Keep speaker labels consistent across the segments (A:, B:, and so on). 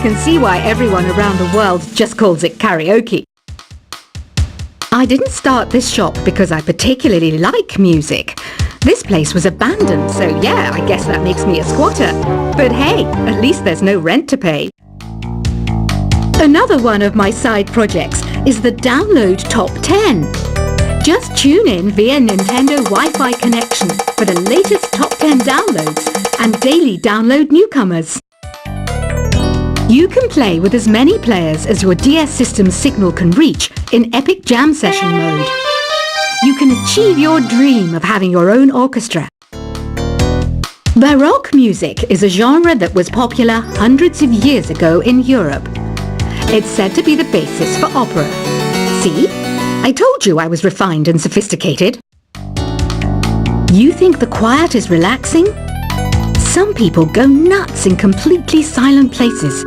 A: can see why everyone around the world just calls it karaoke. I didn't start this shop because I particularly like music. This place was abandoned, so yeah, I guess that makes me a squatter. But hey, at least there's no rent to pay. Another one of my side projects is the Download Top 10. Just tune in via Nintendo Wi-Fi connection for the latest top 10 downloads and daily download newcomers. You can play with as many players as your DS system's signal can reach in Epic Jam Session mode. You can achieve your dream of having your own orchestra. Baroque music is a genre that was popular hundreds of years ago in Europe. It's said to be the basis for opera. See? I told you I was refined and sophisticated. You think the quiet is relaxing? Some people go nuts in completely silent places.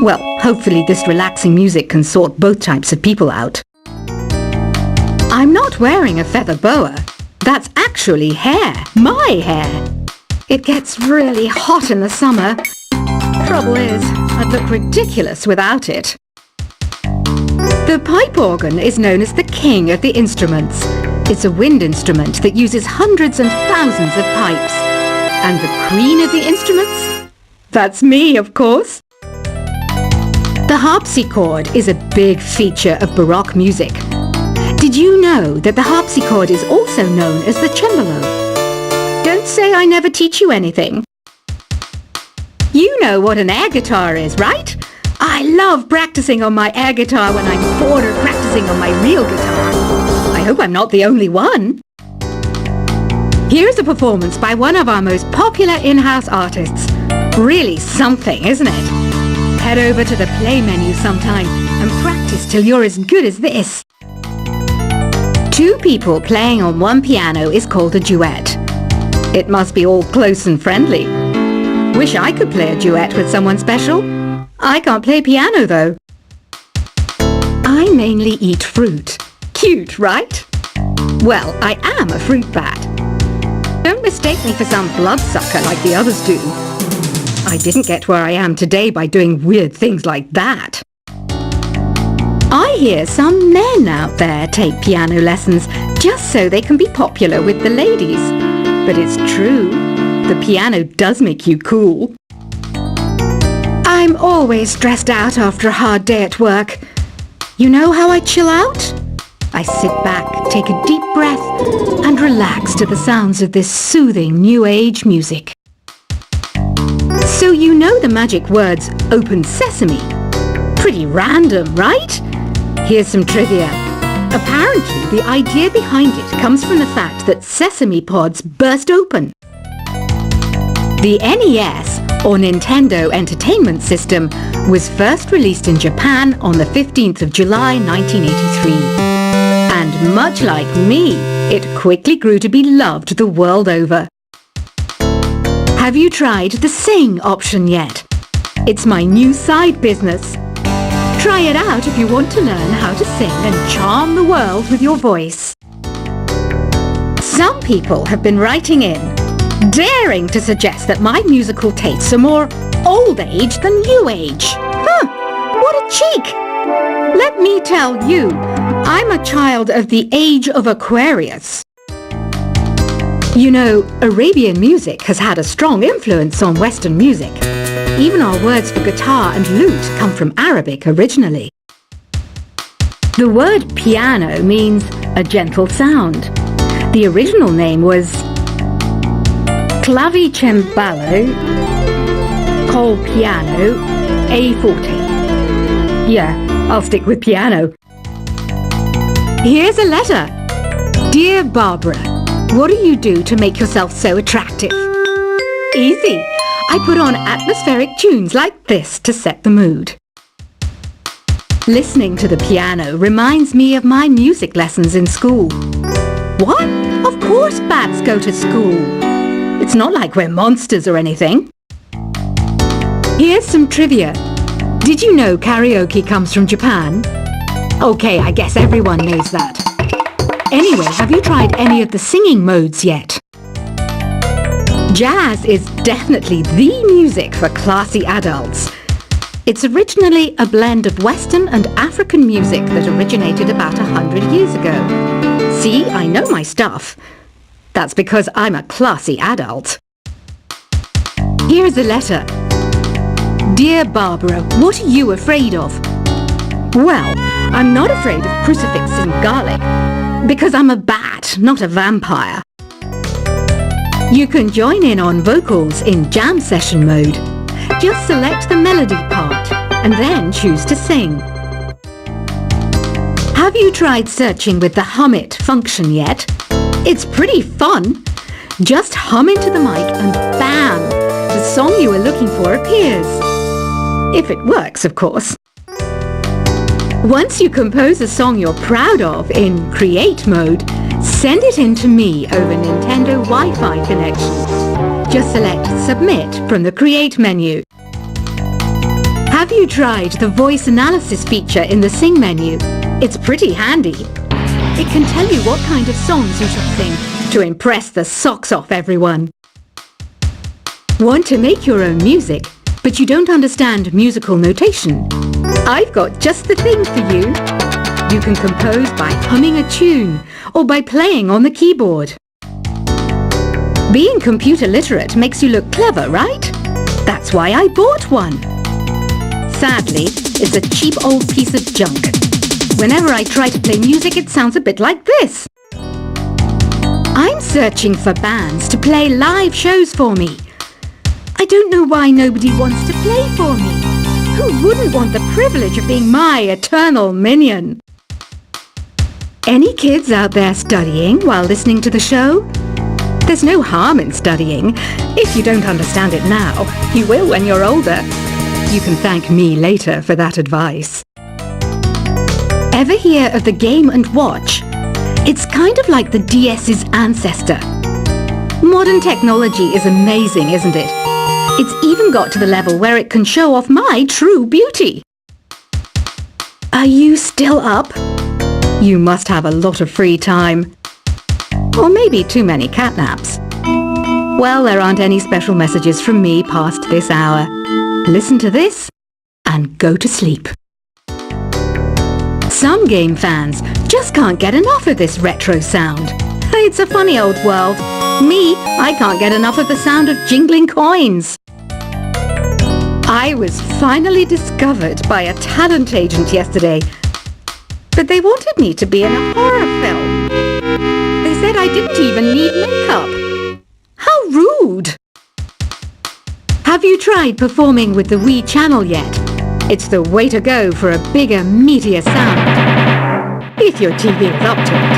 A: Well, hopefully this relaxing music can sort both types of people out. I'm not wearing a feather boa. That's actually hair. My hair. It gets really hot in the summer. Trouble is, I'd look ridiculous without it. The pipe organ is known as the king of the instruments. It's a wind instrument that uses hundreds and thousands of pipes. And the queen of the instruments? That's me, of course. The harpsichord is a big feature of Baroque music. Did you know that the harpsichord is also known as the cembalo? Don't say I never teach you anything. You know what an air guitar is, right? I love practicing on my air guitar when I'm bored of practicing on my real guitar. I hope I'm not the only one. Here's a performance by one of our most popular in-house artists. Really something, isn't it? Head over to the play menu sometime and practice till you're as good as this. Two people playing on one piano is called a duet. It must be all close and friendly. Wish I could play a duet with someone special. I can't play piano though. I mainly eat fruit. Cute, right? Well, I am a fruit bat. Don't mistake me for some bloodsucker like the others do. I didn't get where I am today by doing weird things like that. I hear some men out there take piano lessons just so they can be popular with the ladies. But it's true, the piano does make you cool. I'm always stressed out after a hard day at work. You know how I chill out? I sit back, take a deep breath, and relax to the sounds of this soothing new age music. So you know the magic words "open sesame"? Pretty random, right? Here's some trivia. Apparently, the idea behind it comes from the fact that sesame pods burst open. The NES, or Nintendo Entertainment System, was first released in Japan on the 15th of July 1983. And much like me, it quickly grew to be loved the world over. Have you tried the Sing option yet? It's my new side business. Try it out if you want to learn how to sing and charm the world with your voice. Some people have been writing in, daring to suggest that my musical tastes are more old age than new age. What a cheek! Let me tell you, I'm a child of the age of Aquarius. You know, Arabian music has had a strong influence on Western music. Even our words for guitar and lute come from Arabic originally. The word piano means a gentle sound. The original name was clavicembalo col piano e forte. Yeah, I'll stick with piano. Here's a letter. Dear Barbara, what do you do to make yourself so attractive? Easy. I put on atmospheric tunes like this to set the mood. Listening to the piano reminds me of my music lessons in school. What? Of course bats go to school. It's not like we're monsters or anything. Here's some trivia. Did you know karaoke comes from Japan? Okay, I guess everyone knows that. Anyway, have you tried any of the singing modes yet? Jazz is definitely the music for classy adults. It's originally a blend of Western and African music that originated about 100 years ago. See, I know my stuff. That's because I'm a classy adult. Here's a letter. Dear Barbara, what are you afraid of? Well, I'm not afraid of crucifix and garlic, because I'm a bat, not a vampire. You can join in on vocals in jam session mode. Just select the melody part and then choose to sing. Have you tried searching with the Hum It function yet? It's pretty fun. Just hum into the mic and bam! The song you were looking for appears. If it works, of course. Once you compose a song you're proud of in Create mode, send it in to me over Nintendo Wi-Fi connection. Just select Submit from the Create menu. Have you tried the voice analysis feature in the Sing menu? It's pretty handy. It can tell you what kind of songs you should sing to impress the socks off everyone. Want to make your own music, but you don't understand musical notation? I've got just the thing for you. You can compose by humming a tune or by playing on the keyboard. Being computer literate makes you look clever, right? That's why I bought one. Sadly, it's a cheap old piece of junk. Whenever I try to play music, it sounds a bit like this. I'm searching for bands to play live shows for me. I don't know why nobody wants to play for me. Who wouldn't want the privilege of being my eternal minion? Any kids out there studying while listening to the show? There's no harm in studying. If you don't understand it now, you will when you're older. You can thank me later for that advice. Ever hear of the Game & Watch? It's kind of like the DS's ancestor. Modern technology is amazing, isn't it? It's even got to the level where it can show off my true beauty. Are you still up? You must have a lot of free time. Or maybe too many catnaps. Well, there aren't any special messages from me past this hour. Listen to this and go to sleep. Some game fans just can't get enough of this retro sound. It's a funny old world. Me, I can't get enough of the sound of jingling coins. I was finally discovered by a talent agent yesterday, but they wanted me to be in a horror film. They said I didn't even need makeup. How rude! Have you tried performing with the Wii channel yet? It's the way to go for a bigger, meatier sound. If your TV is up to it.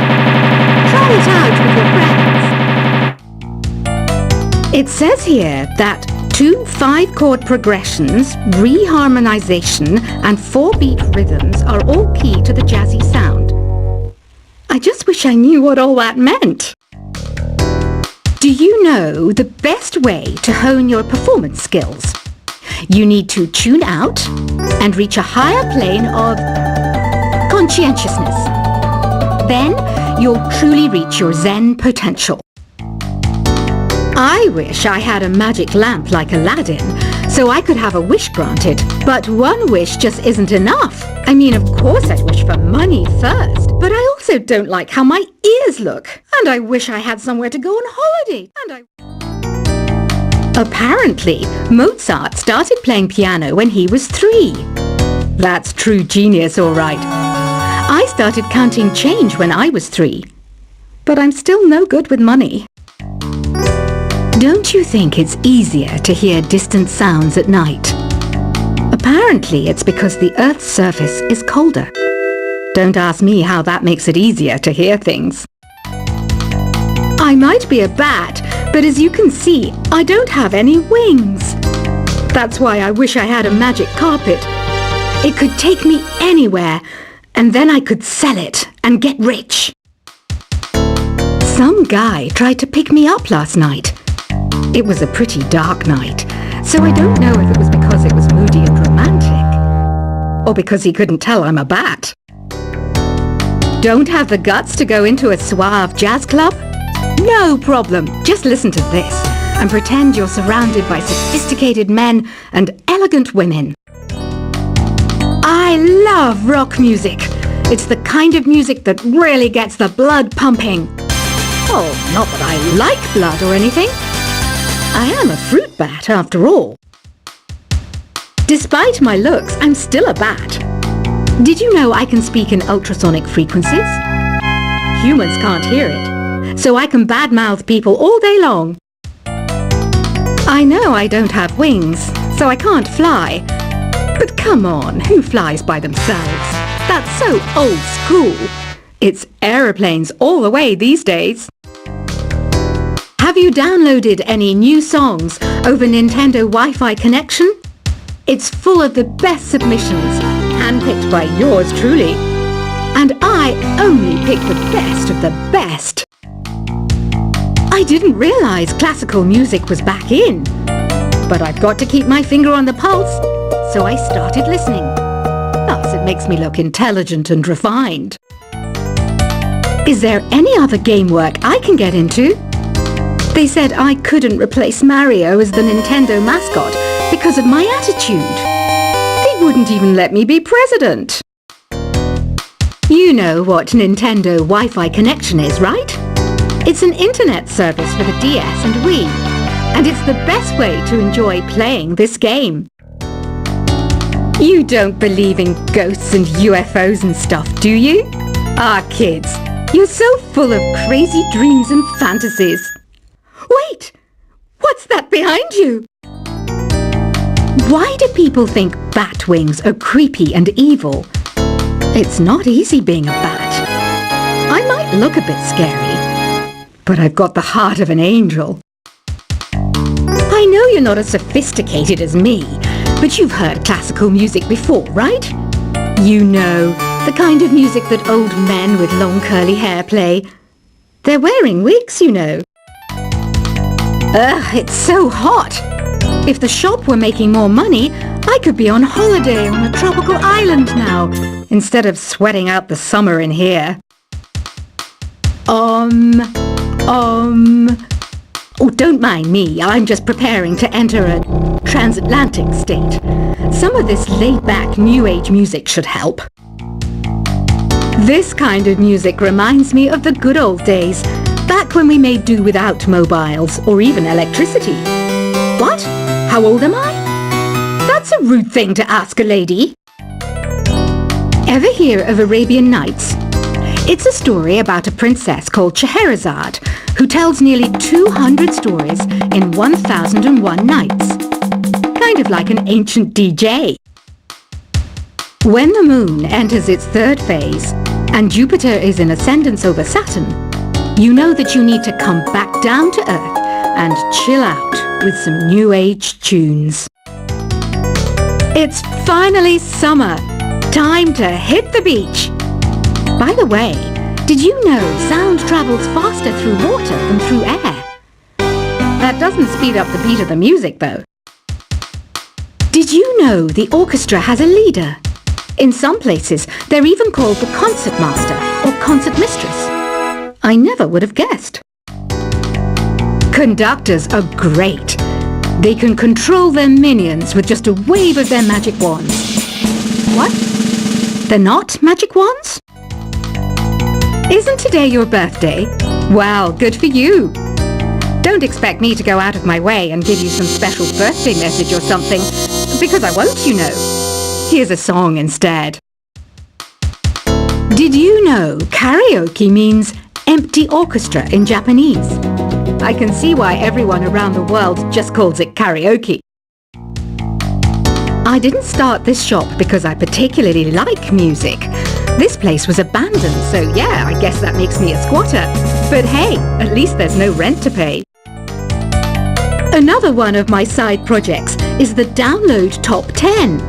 A: Try it out with your friends. It says here that 2 5-chord progressions, reharmonization, and 4-beat rhythms are all key to the jazzy sound. I just wish I knew what all that meant. Do you know the best way to hone your performance skills? You need to tune out and reach a higher plane of conscientiousness. Then you'll truly reach your Zen potential. I wish I had a magic lamp like Aladdin, so I could have a wish granted. But one wish just isn't enough. I mean, of course I'd wish for money first, but I also don't like how my ears look. And I wish I had somewhere to go on holiday. Apparently, Mozart started playing piano when he was 3. That's true genius, all right. I started counting change when I was 3. But I'm still no good with money. Don't you think it's easier to hear distant sounds at night? Apparently, it's because the Earth's surface is colder. Don't ask me how that makes it easier to hear things. I might be a bat, but as you can see, I don't have any wings. That's why I wish I had a magic carpet. It could take me anywhere, and then I could sell it and get rich. Some guy tried to pick me up last night. It was a pretty dark night, so I don't know if it was because it was moody and romantic, or because he couldn't tell I'm a bat. Don't have the guts to go into a suave jazz club? No problem, just listen to this and pretend you're surrounded by sophisticated men and elegant women. I love rock music. It's the kind of music that really gets the blood pumping. Oh, not that I like blood or anything. I am a fruit bat after all. Despite my looks, I'm still a bat. Did you know I can speak in ultrasonic frequencies? Humans can't hear it, so I can badmouth people all day long. I know I don't have wings, so I can't fly. But come on, who flies by themselves? That's so old school. It's aeroplanes all the way these days. Have you downloaded any new songs over Nintendo Wi-Fi connection? It's full of the best submissions, handpicked by yours truly. And I only pick the best of the best. I didn't realize classical music was back in. But I've got to keep my finger on the pulse, so I started listening. Thus, it makes me look intelligent and refined. Is there any other game work I can get into? They said I couldn't replace Mario as the Nintendo mascot because of my attitude. They wouldn't even let me be president. You know what Nintendo Wi-Fi connection is, right? It's an internet service for the DS and Wii, and it's the best way to enjoy playing this game. You don't believe in ghosts and UFOs and stuff, do you? Ah, kids, you're so full of crazy dreams and fantasies. Wait! What's that behind you? Why do people think bat wings are creepy and evil? It's not easy being a bat. I might look a bit scary, but I've got the heart of an angel. I know you're not as sophisticated as me, but you've heard classical music before, right? You know, the kind of music that old men with long curly hair play. They're wearing wigs, you know. Ugh, it's so hot. If the shop were making more money, I could be on holiday on a tropical island now, instead of sweating out the summer in here. Oh, don't mind me. I'm just preparing to enter a transatlantic state. Some of this laid-back New Age music should help. This kind of music reminds me of the good old days, back when we made do without mobiles or even electricity. What? How old am I? That's a rude thing to ask a lady. Ever hear of Arabian Nights? It's a story about a princess called Scheherazade who tells nearly 200 stories in 1001 nights. Kind of like an ancient DJ. When the moon enters its third phase and Jupiter is in ascendance over Saturn, you know that you need to come back down to Earth and chill out with some New Age tunes. It's finally summer. Time to hit the beach. By the way, did you know sound travels faster through water than through air? That doesn't speed up the beat of the music, though. Did you know the orchestra has a leader? In some places, they're even called the concert master or concert mistress. I never would have guessed. Conductors are great. They can control their minions with just a wave of their magic wands. What? They're not magic wands? Isn't today your birthday? Well, good for you. Don't expect me to go out of my way and give you some special birthday message or something, because I won't, you know. Here's a song instead. Did you know karaoke means empty orchestra in Japanese? I can see why everyone around the world just calls it karaoke. I didn't start this shop because I particularly like music. This place was abandoned, so yeah, I guess that makes me a squatter. But hey, at least there's no rent to pay. Another one of my side projects is the Download Top 10.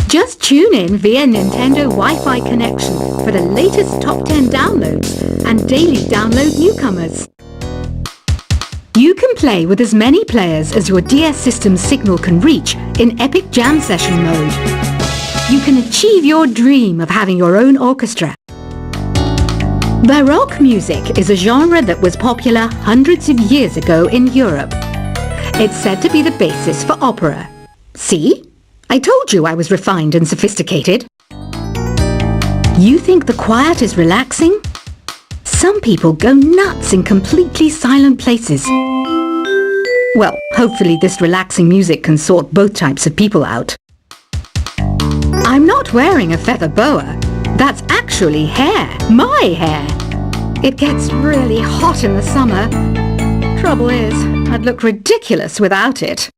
A: Just tune in via Nintendo Wi-Fi connection for the latest top 10 downloads and daily download newcomers. You can play with as many players as your DS system's signal can reach in Epic Jam Session mode. You can achieve your dream of having your own orchestra. Baroque music is a genre that was popular hundreds of years ago in Europe. It's said to be the basis for opera. See? I told you I was refined and sophisticated. You think the quiet is relaxing? Some people go nuts in completely silent places. Well, hopefully this relaxing music can sort both types of people out. I'm not wearing a feather boa. That's actually hair, my hair. It gets really hot in the summer. Trouble is, I'd look ridiculous without it.